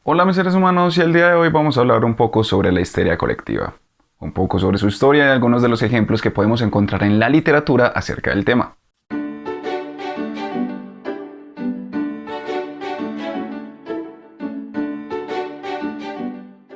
Hola mis seres humanos, y el día de hoy vamos a hablar un poco sobre la histeria colectiva, un poco sobre su historia y algunos de los ejemplos que podemos encontrar en la literatura acerca del tema.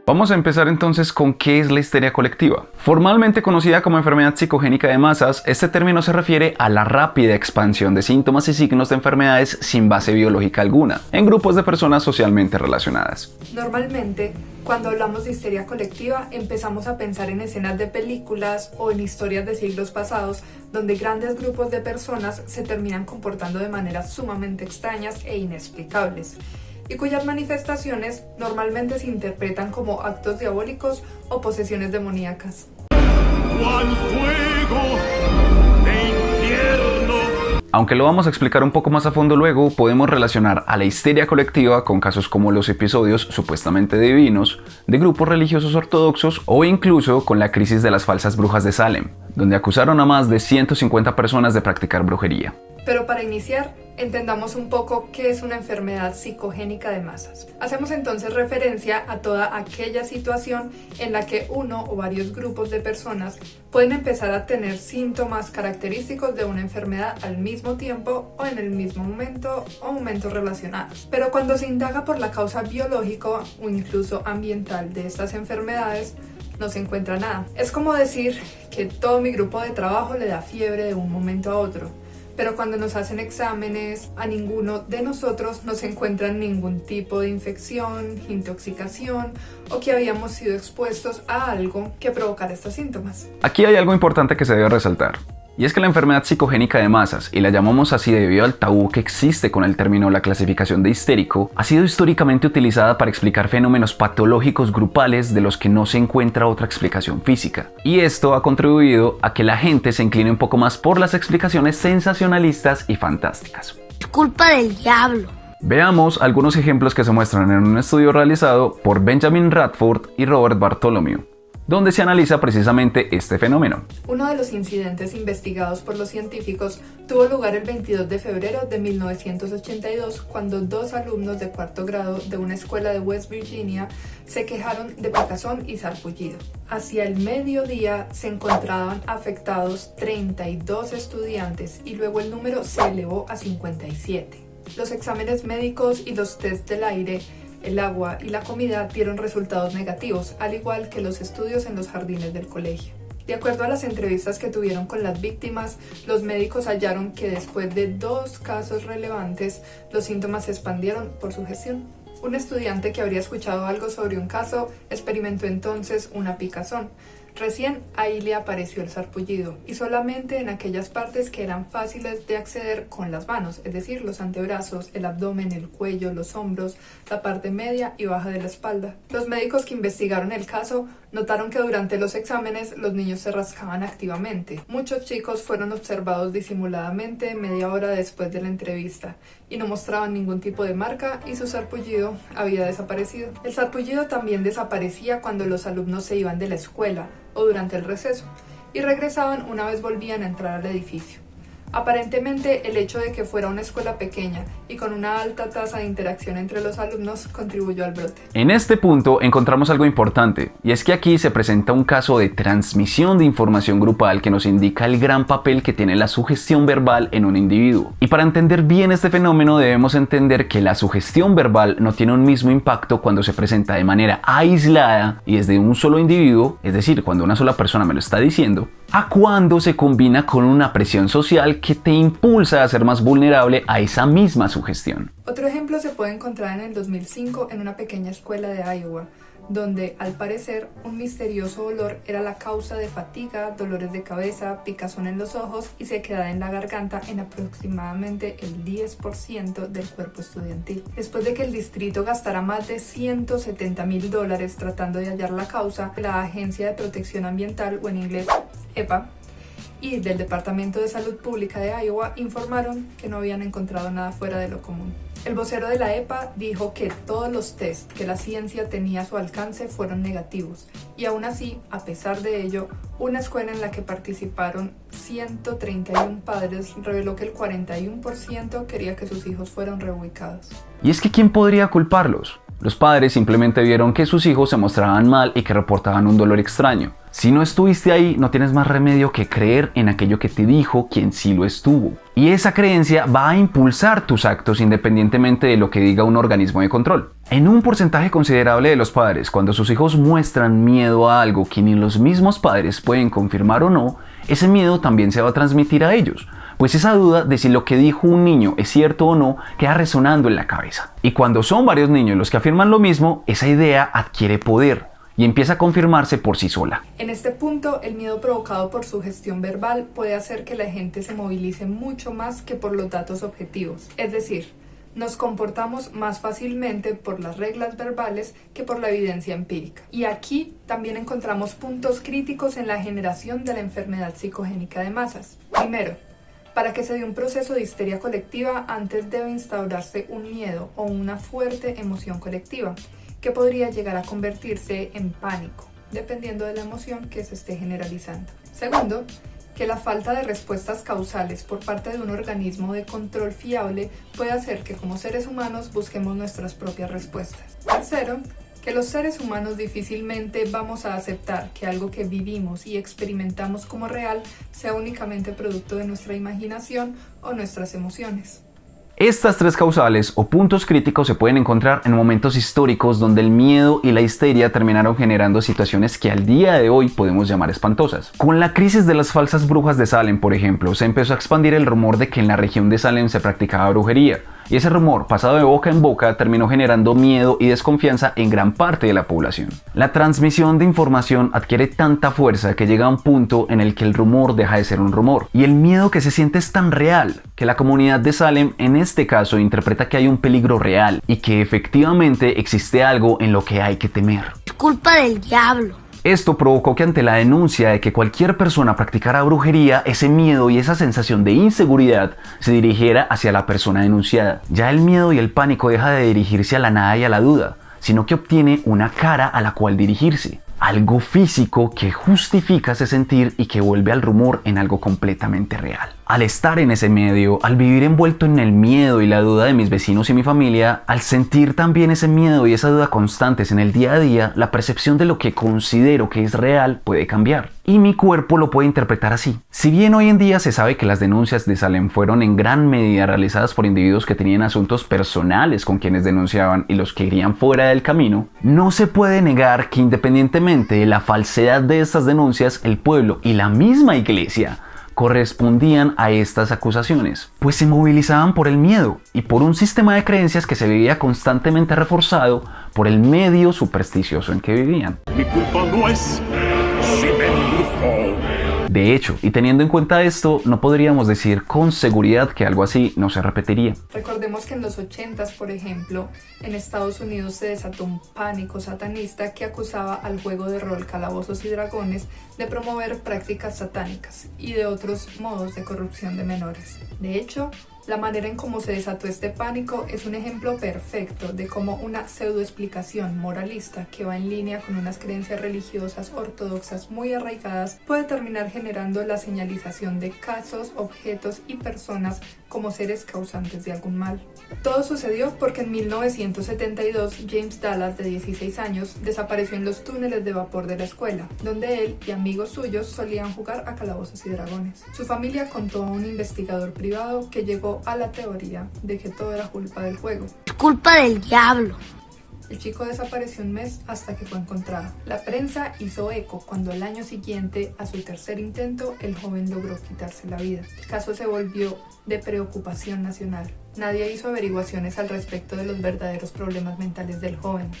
Vamos a empezar entonces con qué es la histeria colectiva. Formalmente conocida como enfermedad psicogénica de masas, este término se refiere a la rápida expansión de síntomas y signos de enfermedades sin base biológica alguna, en grupos de personas socialmente relacionadas. Normalmente, cuando hablamos de histeria colectiva, empezamos a pensar en escenas de películas o en historias de siglos pasados, donde grandes grupos de personas se terminan comportando de maneras sumamente extrañas e inexplicables, y cuyas manifestaciones normalmente se interpretan como actos diabólicos o posesiones demoníacas. ¡Cual fuego de infierno! Aunque lo vamos a explicar un poco más a fondo luego, podemos relacionar a la histeria colectiva con casos como los episodios supuestamente divinos de grupos religiosos ortodoxos o incluso con la crisis de las falsas brujas de Salem, donde acusaron a más de 150 personas de practicar brujería. Pero para iniciar, entendamos un poco qué es una enfermedad psicogénica de masas. Hacemos entonces referencia a toda aquella situación en la que uno o varios grupos de personas pueden empezar a tener síntomas característicos de una enfermedad al mismo tiempo o en el mismo momento o momentos relacionados. Pero cuando se indaga por la causa biológica o incluso ambiental de estas enfermedades, no se encuentra nada. Es como decir que todo mi grupo de trabajo le da fiebre de un momento a otro. Pero cuando nos hacen exámenes, a ninguno de nosotros nos encuentran ningún tipo de infección, intoxicación o que habíamos sido expuestos a algo que provocara estos síntomas. Aquí hay algo importante que se debe resaltar. Y es que la enfermedad psicogénica de masas, y la llamamos así debido al tabú que existe con el término la clasificación de histérico, ha sido históricamente utilizada para explicar fenómenos patológicos grupales de los que no se encuentra otra explicación física. Y esto ha contribuido a que la gente se incline un poco más por las explicaciones sensacionalistas y fantásticas. Es culpa del diablo. Veamos algunos ejemplos que se muestran en un estudio realizado por Benjamin Radford y Robert Bartholomew, donde se analiza precisamente este fenómeno. Uno de los incidentes investigados por los científicos tuvo lugar el 22 de febrero de 1982, cuando dos alumnos de cuarto grado de una escuela de West Virginia se quejaron de picazón y sarpullido. Hacia el mediodía se encontraban afectados 32 estudiantes y luego el número se elevó a 57. Los exámenes médicos y los test del aire, el agua y la comida dieron resultados negativos, al igual que los estudios en los jardines del colegio. De acuerdo a las entrevistas que tuvieron con las víctimas, los médicos hallaron que después de 2 casos relevantes, los síntomas se expandieron por sugestión. Un estudiante que habría escuchado algo sobre un caso experimentó entonces una picazón. Recién ahí le apareció el sarpullido, y solamente en aquellas partes que eran fáciles de acceder con las manos, es decir, los antebrazos, el abdomen, el cuello, los hombros, la parte media y baja de la espalda. Los médicos que investigaron el caso notaron que durante los exámenes los niños se rascaban activamente. Muchos chicos fueron observados disimuladamente media hora después de la entrevista y no mostraban ningún tipo de marca, y su sarpullido había desaparecido. El sarpullido también desaparecía cuando los alumnos se iban de la escuela o durante el receso, y regresaban una vez volvían a entrar al edificio. Aparentemente, el hecho de que fuera una escuela pequeña y con una alta tasa de interacción entre los alumnos contribuyó al brote. En este punto encontramos algo importante, y es que aquí se presenta un caso de transmisión de información grupal que nos indica el gran papel que tiene la sugestión verbal en un individuo. Y para entender bien este fenómeno debemos entender que la sugestión verbal no tiene un mismo impacto cuando se presenta de manera aislada y desde un solo individuo, es decir, cuando una sola persona me lo está diciendo, a cuando se combina con una presión social que te impulsa a ser más vulnerable a esa misma sugestión. Otro ejemplo se puede encontrar en el 2005 en una pequeña escuela de Iowa, donde al parecer un misterioso olor era la causa de fatiga, dolores de cabeza, picazón en los ojos y sequedad en la garganta en aproximadamente el 10% del cuerpo estudiantil. Después de que el distrito gastara más de $170,000 tratando de hallar la causa, la Agencia de Protección Ambiental, o en inglés EPA, y del Departamento de Salud Pública de Iowa informaron que no habían encontrado nada fuera de lo común. El vocero de la EPA dijo que todos los test que la ciencia tenía a su alcance fueron negativos, y aún así, a pesar de ello, una escuela en la que participaron 131 padres reveló que el 41% quería que sus hijos fueran reubicados. Y es que ¿quién podría culparlos? Los padres simplemente vieron que sus hijos se mostraban mal y que reportaban un dolor extraño. Si no estuviste ahí, no tienes más remedio que creer en aquello que te dijo quien sí lo estuvo. Y esa creencia va a impulsar tus actos independientemente de lo que diga un organismo de control. En un porcentaje considerable de los padres, cuando sus hijos muestran miedo a algo que ni los mismos padres pueden confirmar o no, ese miedo también se va a transmitir a ellos. Pues esa duda de si lo que dijo un niño es cierto o no queda resonando en la cabeza. Y cuando son varios niños los que afirman lo mismo, esa idea adquiere poder y empieza a confirmarse por sí sola. En este punto, el miedo provocado por su gestión verbal puede hacer que la gente se movilice mucho más que por los datos objetivos. Es decir, nos comportamos más fácilmente por las reglas verbales que por la evidencia empírica. Y aquí también encontramos puntos críticos en la generación de la enfermedad psicogénica de masas. Primero, para que se dé un proceso de histeria colectiva, antes debe instaurarse un miedo o una fuerte emoción colectiva, que podría llegar a convertirse en pánico, dependiendo de la emoción que se esté generalizando. Segundo, que la falta de respuestas causales por parte de un organismo de control fiable puede hacer que como seres humanos busquemos nuestras propias respuestas. Tercero, que los seres humanos difícilmente vamos a aceptar que algo que vivimos y experimentamos como real sea únicamente producto de nuestra imaginación o nuestras emociones. Estas tres causales o puntos críticos se pueden encontrar en momentos históricos donde el miedo y la histeria terminaron generando situaciones que al día de hoy podemos llamar espantosas. Con la crisis de las falsas brujas de Salem, por ejemplo, se empezó a expandir el rumor de que en la región de Salem se practicaba brujería. Y ese rumor, pasado de boca en boca, terminó generando miedo y desconfianza en gran parte de la población. La transmisión de información adquiere tanta fuerza que llega a un punto en el que el rumor deja de ser un rumor. Y el miedo que se siente es tan real que la comunidad de Salem, en este caso, interpreta que hay un peligro real y que efectivamente existe algo en lo que hay que temer. Es culpa del diablo. Esto provocó que ante la denuncia de que cualquier persona practicara brujería, ese miedo y esa sensación de inseguridad se dirigiera hacia la persona denunciada. Ya el miedo y el pánico deja de dirigirse a la nada y a la duda, sino que obtiene una cara a la cual dirigirse. Algo físico que justifica ese sentir y que vuelve al rumor en algo completamente real. Al estar en ese medio, al vivir envuelto en el miedo y la duda de mis vecinos y mi familia, al sentir también ese miedo y esa duda constantes en el día a día, la percepción de lo que considero que es real puede cambiar. Y mi cuerpo lo puede interpretar así. Si bien hoy en día se sabe que las denuncias de Salem fueron en gran medida realizadas por individuos que tenían asuntos personales con quienes denunciaban y los querían fuera del camino, no se puede negar que independientemente de la falsedad de estas denuncias, el pueblo y la misma iglesia correspondían a estas acusaciones, pues se movilizaban por el miedo y por un sistema de creencias que se veía constantemente reforzado por el medio supersticioso en que vivían. Mi culpa no es si me embrujó. De hecho, y teniendo en cuenta esto, no podríamos decir con seguridad que algo así no se repetiría. Recordemos que en los 80s, por ejemplo, en Estados Unidos se desató un pánico satanista que acusaba al juego de rol Calabozos y Dragones de promover prácticas satánicas y de otros modos de corrupción de menores. De hecho, la manera en cómo se desató este pánico es un ejemplo perfecto de cómo una pseudoexplicación moralista que va en línea con unas creencias religiosas ortodoxas muy arraigadas puede terminar generando la señalización de casos, objetos y personas como seres causantes de algún mal. Todo sucedió porque en 1972 James Dallas, de 16 años, desapareció en los túneles de vapor de la escuela, donde él y amigos suyos solían jugar a Calabozos y Dragones. Su familia contó a un investigador privado que llegó a la teoría de que todo era culpa del juego. Es culpa del diablo. El chico desapareció un mes hasta que fue encontrado. La prensa hizo eco cuando al año siguiente, a su tercer intento, el joven logró quitarse la vida. El caso se volvió de preocupación nacional. Nadie hizo averiguaciones al respecto de los verdaderos problemas mentales del joven,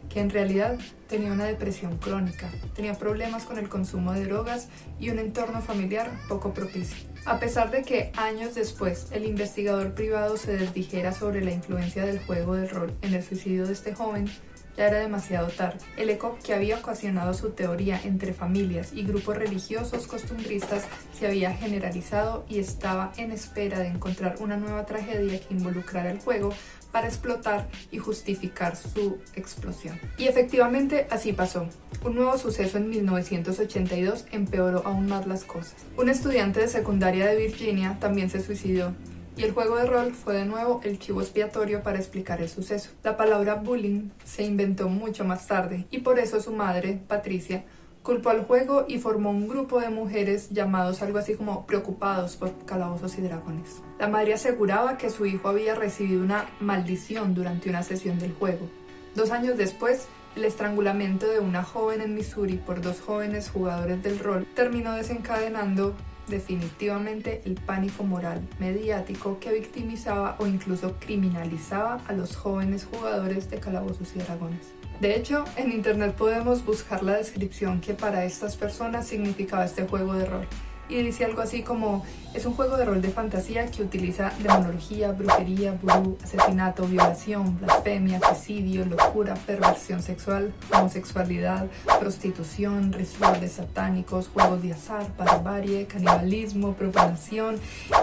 que en realidad tenía una depresión crónica, tenía problemas con el consumo de drogas y un entorno familiar poco propicio. A pesar de que años después el investigador privado se desdijera sobre la influencia del juego de rol en el suicidio de este joven, ya era demasiado tarde. El eco que había ocasionado su teoría entre familias y grupos religiosos costumbristas se había generalizado y estaba en espera de encontrar una nueva tragedia que involucrara el juego para explotar y justificar su explosión. Y efectivamente así pasó. Un nuevo suceso en 1982 empeoró aún más las cosas. Un estudiante de secundaria de Virginia también se suicidó, y el juego de rol fue de nuevo el chivo expiatorio para explicar el suceso. La palabra bullying se inventó mucho más tarde y por eso su madre, Patricia, culpó al juego y formó un grupo de mujeres llamados algo así como Preocupados por Calabozos y Dragones. La madre aseguraba que su hijo había recibido una maldición durante una sesión del juego. 2 años después, el estrangulamiento de una joven en Missouri por 2 jóvenes jugadores del rol terminó desencadenando definitivamente el pánico moral mediático que victimizaba o incluso criminalizaba a los jóvenes jugadores de Calabozos y Dragones. De hecho, en internet podemos buscar la descripción que para estas personas significaba este juego de rol. Y dice algo así como: es un juego de rol de fantasía que utiliza demonología, brujería, vudú, asesinato, violación, blasfemia, suicidio, locura, perversión sexual, homosexualidad, prostitución, rituales satánicos, juegos de azar, barbarie, canibalismo, profanación,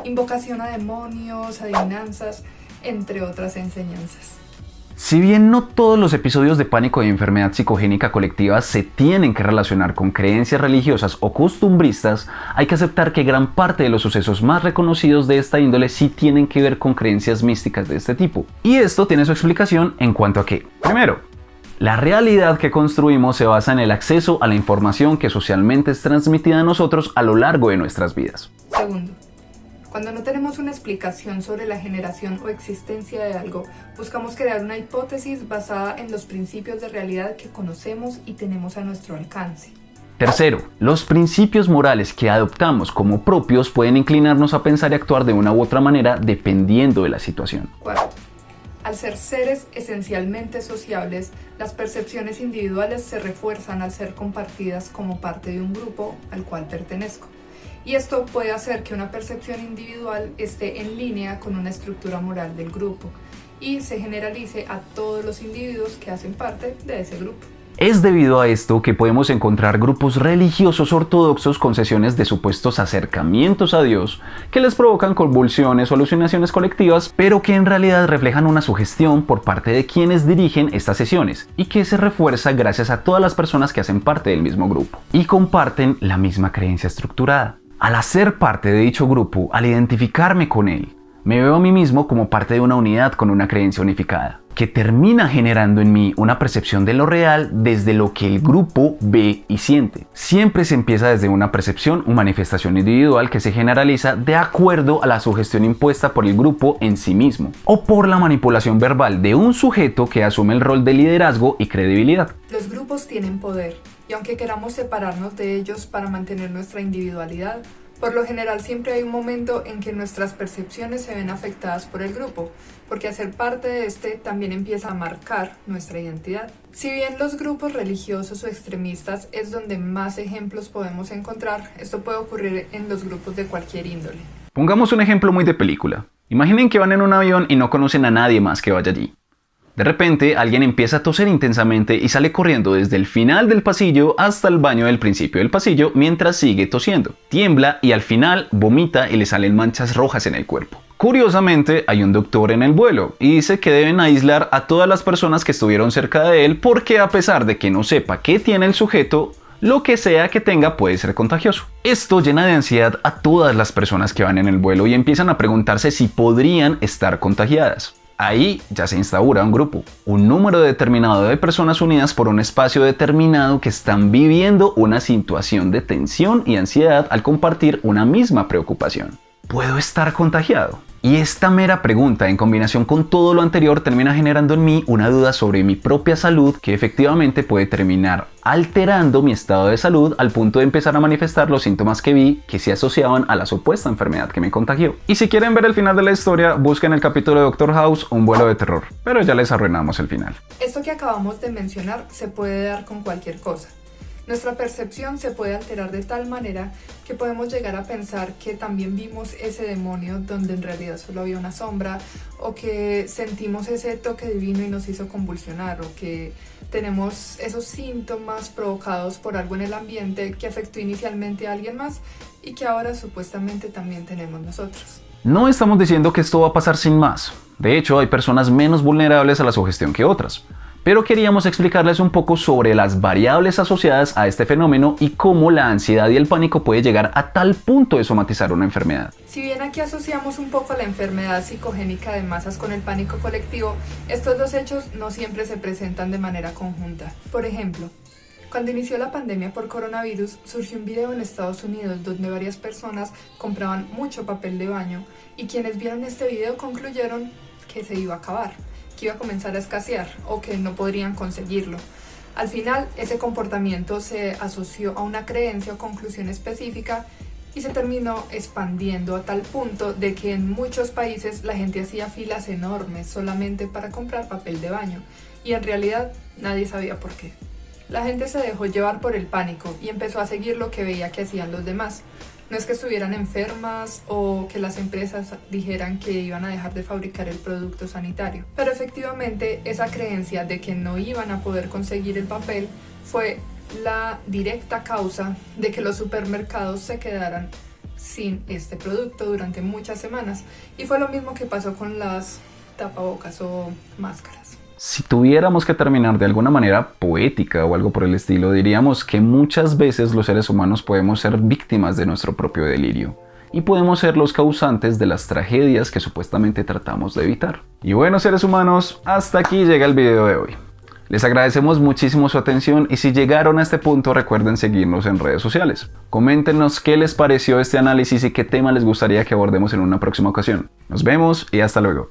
invocación a demonios, adivinanzas, entre otras enseñanzas. Si bien no todos los episodios de pánico y enfermedad psicogénica colectiva se tienen que relacionar con creencias religiosas o costumbristas, hay que aceptar que gran parte de los sucesos más reconocidos de esta índole sí tienen que ver con creencias místicas de este tipo. Y esto tiene su explicación en cuanto a que, primero, la realidad que construimos se basa en el acceso a la información que socialmente es transmitida a nosotros a lo largo de nuestras vidas. Segundo, cuando no tenemos una explicación sobre la generación o existencia de algo, buscamos crear una hipótesis basada en los principios de realidad que conocemos y tenemos a nuestro alcance. Tercero, los principios morales que adoptamos como propios pueden inclinarnos a pensar y actuar de una u otra manera dependiendo de la situación. Cuarto, al ser seres esencialmente sociables, las percepciones individuales se refuerzan al ser compartidas como parte de un grupo al cual pertenezco. Y esto puede hacer que una percepción individual esté en línea con una estructura moral del grupo y se generalice a todos los individuos que hacen parte de ese grupo. Es debido a esto que podemos encontrar grupos religiosos ortodoxos con sesiones de supuestos acercamientos a Dios que les provocan convulsiones o alucinaciones colectivas, pero que en realidad reflejan una sugestión por parte de quienes dirigen estas sesiones y que se refuerza gracias a todas las personas que hacen parte del mismo grupo y comparten la misma creencia estructurada. Al hacer parte de dicho grupo, al identificarme con él, me veo a mí mismo como parte de una unidad con una creencia unificada, que termina generando en mí una percepción de lo real desde lo que el grupo ve y siente. Siempre se empieza desde una percepción o manifestación individual que se generaliza de acuerdo a la sugestión impuesta por el grupo en sí mismo, o por la manipulación verbal de un sujeto que asume el rol de liderazgo y credibilidad. Los grupos tienen poder, y aunque queramos separarnos de ellos para mantener nuestra individualidad, por lo general siempre hay un momento en que nuestras percepciones se ven afectadas por el grupo, porque hacer parte de este también empieza a marcar nuestra identidad. Si bien los grupos religiosos o extremistas es donde más ejemplos podemos encontrar, esto puede ocurrir en los grupos de cualquier índole. Pongamos un ejemplo muy de película. Imaginen que van en un avión y no conocen a nadie más que vaya allí. De repente, alguien empieza a toser intensamente y sale corriendo desde el final del pasillo hasta el baño del principio del pasillo mientras sigue tosiendo. Tiembla y al final vomita y le salen manchas rojas en el cuerpo. Curiosamente, hay un doctor en el vuelo y dice que deben aislar a todas las personas que estuvieron cerca de él porque a pesar de que no sepa qué tiene el sujeto, lo que sea que tenga puede ser contagioso. Esto llena de ansiedad a todas las personas que van en el vuelo y empiezan a preguntarse si podrían estar contagiadas. Ahí ya se instaura un grupo, un número determinado de personas unidas por un espacio determinado que están viviendo una situación de tensión y ansiedad al compartir una misma preocupación. ¿Puedo estar contagiado? Y esta mera pregunta, en combinación con todo lo anterior, termina generando en mí una duda sobre mi propia salud que efectivamente puede terminar alterando mi estado de salud al punto de empezar a manifestar los síntomas que vi que se asociaban a la supuesta enfermedad que me contagió. Y si quieren ver el final de la historia, busquen el capítulo de Doctor House, Un vuelo de terror, pero ya les arruinamos el final. Esto que acabamos de mencionar se puede dar con cualquier cosa. Nuestra percepción se puede alterar de tal manera que podemos llegar a pensar que también vimos ese demonio donde en realidad solo había una sombra, o que sentimos ese toque divino y nos hizo convulsionar, o que tenemos esos síntomas provocados por algo en el ambiente que afectó inicialmente a alguien más y que ahora supuestamente también tenemos nosotros. No estamos diciendo que esto va a pasar sin más. De hecho, hay personas menos vulnerables a la sugestión que otras. Pero queríamos explicarles un poco sobre las variables asociadas a este fenómeno y cómo la ansiedad y el pánico puede llegar a tal punto de somatizar una enfermedad. Si bien aquí asociamos un poco la enfermedad psicogénica de masas con el pánico colectivo, estos dos hechos no siempre se presentan de manera conjunta. Por ejemplo, cuando inició la pandemia por coronavirus, surgió un video en Estados Unidos donde varias personas compraban mucho papel de baño y quienes vieron este video concluyeron que se iba a acabar, que iba a comenzar a escasear o que no podrían conseguirlo. Al final, ese comportamiento se asoció a una creencia o conclusión específica y se terminó expandiendo a tal punto de que en muchos países la gente hacía filas enormes solamente para comprar papel de baño y en realidad nadie sabía por qué. La gente se dejó llevar por el pánico y empezó a seguir lo que veía que hacían los demás. No es que estuvieran enfermas o que las empresas dijeran que iban a dejar de fabricar el producto sanitario, pero efectivamente esa creencia de que no iban a poder conseguir el papel fue la directa causa de que los supermercados se quedaran sin este producto durante muchas semanas, y fue lo mismo que pasó con las tapabocas o máscaras. Si tuviéramos que terminar de alguna manera poética o algo por el estilo, diríamos que muchas veces los seres humanos podemos ser víctimas de nuestro propio delirio y podemos ser los causantes de las tragedias que supuestamente tratamos de evitar. Y bueno, seres humanos, hasta aquí llega el video de hoy. Les agradecemos muchísimo su atención y si llegaron a este punto recuerden seguirnos en redes sociales. Coméntenos qué les pareció este análisis y qué tema les gustaría que abordemos en una próxima ocasión. Nos vemos y hasta luego.